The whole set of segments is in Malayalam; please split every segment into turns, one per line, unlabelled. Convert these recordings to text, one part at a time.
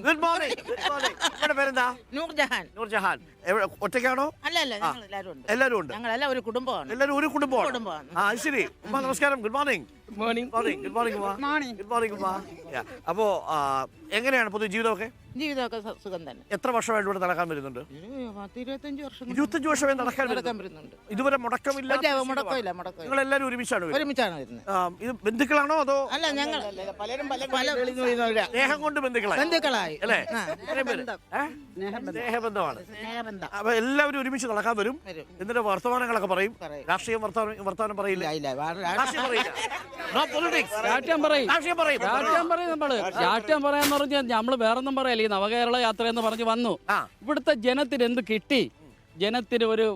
Good morning. ഇവിടെ പേരെന്താ?
നൂർജഹാൻ.
നൂർജഹാൻ. ഒറ്റയ്ക്കാണോ?
അല്ല ഞങ്ങൾ
എല്ലാവരും ഉണ്ട്.
ഞങ്ങളെല്ലാം ഒരു കുടുംബമാണ്.
എല്ലാവരും ഒരു കുടുംബമാണ്. ആ ശരി. ഉമ്മ നമസ്കാരം. Good morning. ഗുഡ് മോർണിംഗ് ഉമ്മ. അപ്പോ എങ്ങനെയാണ് പൊതു ജീവിതമൊക്കെ?
ജീവിതമൊക്കെ സുഖം തന്നെ.
എത്ര വർഷമായിട്ട് ഇവിടെ നടക്കാൻ വരുന്നുണ്ട്?
25 വർഷം.
25 വർഷമായി നടക്കാൻ വരുന്നുണ്ട്. ഇതുവരെ മുടക്കമില്ല.
മുടക്കമില്ല.
നിങ്ങൾ എല്ലാവരും ഒരുമിച്ചാണ്
വരുന്നത്.
ഇത് ബന്ധുക്കളാണോ അതോ?
അല്ല ഞങ്ങൾ
സ്നേഹം കൊണ്ട്
ബന്ധുക്കളായി
അല്ലേ? സ്നേഹബന്ധമാണ്. അപ്പൊ എല്ലാവരും ഒരുമിച്ച് നടക്കാൻ വരും. എന്നിട്ട് വർത്തമാനങ്ങളൊക്കെ പറയും. രാഷ്ട്രീയം വർത്തമാനം പറയില്ല.
രാഷ്ട്രീയം പറയാന്ന് പറഞ്ഞാൽ നമ്മള് വേറൊന്നും പറയല്ല. ഈ നവകേരള യാത്ര എന്ന് പറഞ്ഞ് വന്നു. ഇവിടുത്തെ ജനത്തിന് എന്ത് കിട്ടി? ജനത്തിന് ഒരു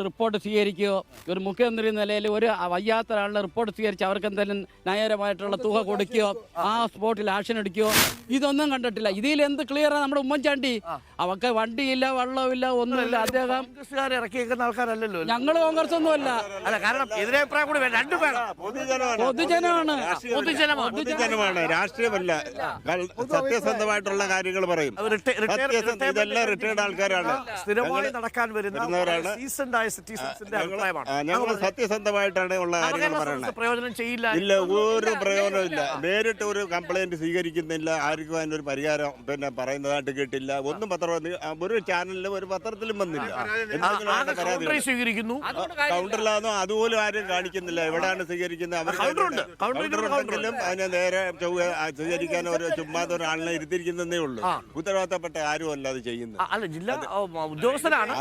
റിപ്പോർട്ട് സ്വീകരിക്കുകയോ ഒരു മുഖ്യമന്ത്രി നിലയിൽ ഒരു വയ്യാത്ത ഒരാളുടെ റിപ്പോർട്ട് സ്വീകരിച്ച് അവർക്ക് എന്തെങ്കിലും ന്യായപരമായിട്ടുള്ള തുക കൊടുക്കുകയോ ആ സ്പോട്ടിൽ ആക്ഷൻ എടുക്കുകയോ ഇതൊന്നും കണ്ടിട്ടില്ല. ഇതിൽ എന്ത് ക്ലിയറാണ്? നമ്മുടെ ഉമ്മൻചാണ്ടി അവർക്ക് വണ്ടിയില്ല, വള്ളമില്ല, ഒന്നുമില്ല. അദ്ദേഹം
ഇറക്കിയേക്കുന്ന ആൾക്കാരല്ലോ.
ഞങ്ങൾ കോൺഗ്രസ് ഒന്നുമല്ല.
പൊതുജനമാണ്, രാഷ്ട്രീയമല്ല. സത്യസന്ധമായിട്ടുള്ള കാര്യങ്ങൾ പറയും. ഇതെല്ലാം റിട്ടയർഡ് ആൾക്കാരാണ്,
സ്ഥിരമായി നടക്കാൻ വരുന്നവരാണ്.
ഞങ്ങൾ സത്യസന്ധമായിട്ടാണ് ഉള്ള കാര്യങ്ങൾ പറയുന്നത്.
പ്രയോജനം ചെയ്യില്ല.
ഇല്ല, ഒരു പ്രയോജനവും ഇല്ല. നേരിട്ട് ഒരു കംപ്ലൈന്റ് സ്വീകരിക്കുന്നില്ല. ആർക്കും അതിനൊരു പരിഹാരം പറയുന്നതായിട്ട് കേട്ടില്ല. ഒന്നും ഒരു ചാനലിലും ഒരു പത്രത്തിലും വന്നില്ല. കൗണ്ടറിലാണോ അതുപോലും ആരും കാണിക്കുന്നില്ല. എവിടെയാണ് സ്വീകരിക്കുന്നത്? കൗണ്ടറുണ്ടെങ്കിലും അതിനെ നേരെ സ്വീകരിക്കാൻ ഒരു ചുമ്മാതെ ഒരാളിനെ ഇരുത്തിരിക്കുന്നതേ ഉള്ളൂ. ഉത്തരവാദിത്തപ്പെട്ട ആരും അല്ല അത് ചെയ്യുന്നത്.
അല്ല, ജില്ലാ ഉദ്യോഗസ്ഥരാണ്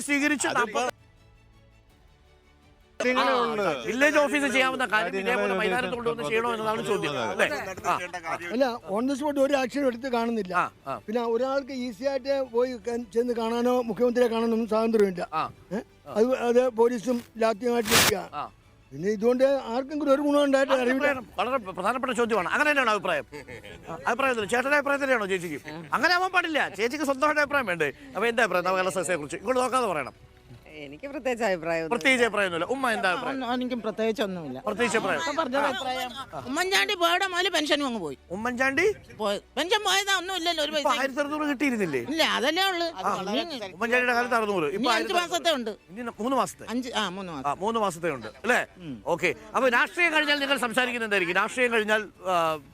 സ്വീകരിച്ചു. വില്ലേജ് ഓഫീസിൽ ചെയ്യാവുന്ന കാര്യം ഇതേപോലെ മൈതാനത്ത് കൊണ്ടുവന്ന് ചെയ്യണോ എന്നതാണ് ചോദ്യം.
അല്ല, ഓൺ ദ സ്പോട്ട് ഒരു ആക്ഷൻ എടുത്ത് കാണുന്നില്ല. പിന്നെ ഒരാൾക്ക് ഈസി ആയിട്ട് പോയി ചെന്ന് കാണാനോ മുഖ്യമന്ത്രിയെ കാണാനോ ഒന്നും സ്വാതന്ത്ര്യമില്ല. അത് പോലീസും ലാത്തിയുമായിട്ട് നിൽക്കുക. പിന്നെ ഇതുകൊണ്ട് ആർക്കെങ്കിലും ഒരു ഗുണം ഉണ്ടായിട്ട് അറിയില്ല.
വളരെ പ്രധാനപ്പെട്ട ചോദ്യമാണ്. അങ്ങനെ തന്നെയാണ് അഭിപ്രായം. ചേട്ടന്റെ അഭിപ്രായത്തിലാണോ ചേച്ചിക്ക്? അങ്ങനെ ആവാൻ പാടില്ല. ചേച്ചിക്ക് സ്വന്തമായിട്ട് അഭിപ്രായം വേണ്ടേ? അപ്പൊ എന്താ അഭിപ്രായം നവകേരള സദസ്സിനെ കുറിച്ച്? ഇങ്ങോട്ട് നോക്കാതെ പറയണം.
എനിക്ക് പ്രത്യേകിച്ച് അഭിപ്രായമൊന്നുമില്ല.
ഉമ്മ എന്താ അഭിപ്രായം?
എനിക്കും പ്രത്യേകിച്ച് ഒന്നുമില്ല.
പ്രത്യേകിച്ച് അഭിപ്രായം.
ഉമ്മൻചാണ്ടി പോയുടെ മുതൽ പെൻഷനും അങ്ങ് പോയി.
ഉമ്മൻചാണ്ടി
പെൻഷൻ പോയതാ ഒന്നും ഇല്ലല്ലോ. ഒരു
1600 കിട്ടിയിരുന്നില്ലേ?
ഇല്ല, അതല്ലേ ഉള്ളു.
ഉമ്മൻചാണ്ടിയുടെ കാലത്ത് 600.
ഇപ്പൊ 5 മാസത്തെ ഉണ്ട്.
3 മാസത്തെ
3
മാസത്തെ ഉണ്ട് അല്ലേ? ഓക്കെ. അപ്പൊ രാഷ്ട്രീയം കഴിഞ്ഞാൽ നിങ്ങൾ സംസാരിക്കുന്നത് എന്തായിരിക്കും? രാഷ്ട്രീയം കഴിഞ്ഞാൽ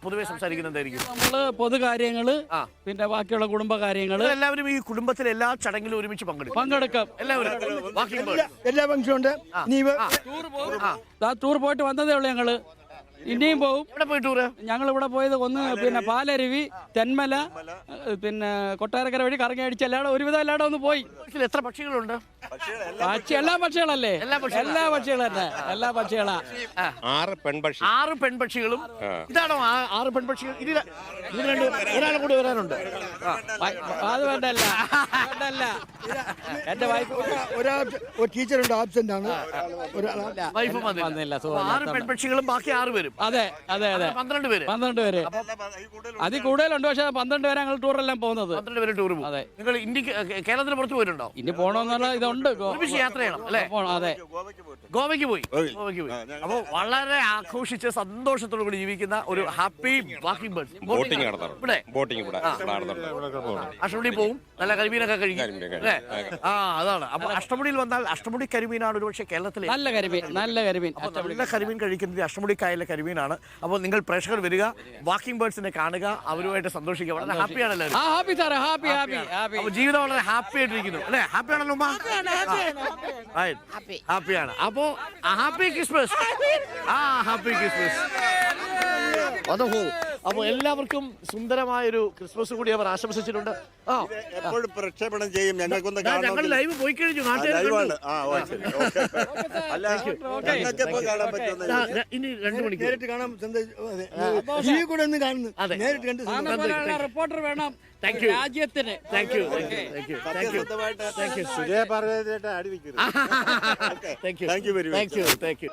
പൊതുവെ സംസാരിക്കുന്നത് എന്തായിരിക്കും?
നമ്മള് പൊതുകാര്യങ്ങള്, പിന്നെ ബാക്കിയുള്ള കുടുംബകാര്യങ്ങള്.
എല്ലാവരും ഈ കുടുംബത്തിലെ എല്ലാ ചടങ്ങിലും ഒരുമിച്ച് പങ്കെടുക്കും. എല്ലാവരും
എല്ലാ ഫംഗ്ഷനും ഉണ്ട്.
ടൂർ പോയിട്ട് വന്നതേ ഉള്ളൂ. ഞങ്ങള് ഇനിയും പോവും. ഞങ്ങൾ ഇവിടെ പോയത് ഒന്ന് പിന്നെ പാലരുവി, തെന്മല, പിന്നെ കൊട്ടാരക്കര വഴി കറങ്ങി അടിച്ച് എല്ലാവരും ഒരുവിധം എല്ലാവരും ഒന്ന് പോയി.
എത്ര പക്ഷികളുണ്ട്?
എല്ലാ പക്ഷികളല്ലേ? എല്ലാ പക്ഷികളും തന്നെ. എല്ലാ പക്ഷികളാ.
6 പെൺപക്ഷികളും. ഇതാണോ 6 പെൺപക്ഷികൾ? ഒരാളും കൂടി വരാനുണ്ട്.
അത് വേണ്ടല്ല. എന്റെ വൈഫ്
ഒരു ടീച്ചറുണ്ട്, ആബ്സെന്റ് ആണ്.
വൈഫ് വന്നില്ല. 6 പെൺപക്ഷികളും ബാക്കി 6 പേരും.
അതെ
12 പേര്.
അതിൽ കൂടുതലുണ്ട്. പക്ഷെ 12 പേരെ ഞങ്ങൾ ടൂറെല്ലാം പോകുന്നത്.
12 പേര് ടൂർ പോകും. നിങ്ങൾ കേരളത്തിന് പുറത്ത് പോയിട്ടുണ്ടോ?
ഇനി പോകണമെന്നുള്ള ഇതുണ്ട്.
യാത്ര ചെയ്യണം അല്ലേ?
അതെ,
ഗോവയ്ക്ക് പോയി. അപ്പൊ വളരെ ആഘോഷിച്ച് സന്തോഷത്തോടു കൂടി ജീവിക്കുന്ന ഒരു ഹാപ്പി വാക്കിംഗ് ബേർഡ്സ്. അഷ്ടമുടി പോവും, നല്ല കരിമീനൊക്കെ കഴിക്കും അല്ലേ? അതാണ്. അപ്പൊ അഷ്ടമുടിയിൽ വന്നാൽ അഷ്ടമുടി കരിമീനാണ് ഒരുപക്ഷെ കേരളത്തിലെ നല്ല കരിമീൻ. നല്ല കരിമീൻ കഴിക്കുന്നത് അഷ്ടമുടി കായലിലെ കരിമീനാണ്. അപ്പോൾ നിങ്ങൾ പ്രേക്ഷകർ വരിക, വാക്കിംഗ് ബേർഡ്സിനെ കാണുക, അവരുമായിട്ട് സന്തോഷിക്കുക. വളരെ ഹാപ്പിയാണ് എല്ലാവരും. ജീവിതം വളരെ ഹാപ്പി ആയിട്ടിരിക്കുന്നു അല്ലേ? ഹാപ്പിയാണല്ലോ ഉമ്മ? ഹാപ്പിയാണ്. അപ്പോ ഹാപ്പി ക്രിസ്മസ്. Happy Christmas. അപ്പൊ എല്ലാവർക്കും സുന്ദരമായൊരു ക്രിസ്മസ് കൂടി അവർ ആശംസിച്ചിട്ടുണ്ട്.
എപ്പോഴും പ്രക്ഷേപണം ചെയ്യും.
ഞങ്ങൾ ലൈവ് പോയി കഴിഞ്ഞു. ഇനി 2 മണിക്ക്
നേരിട്ട് കാണാം.
റിപ്പോർട്ടർ വേണം രാജ്യത്തിന്.
Thank you.
സുജയ പറഞ്ഞ അടി വെക്കരുത്.
Thank you.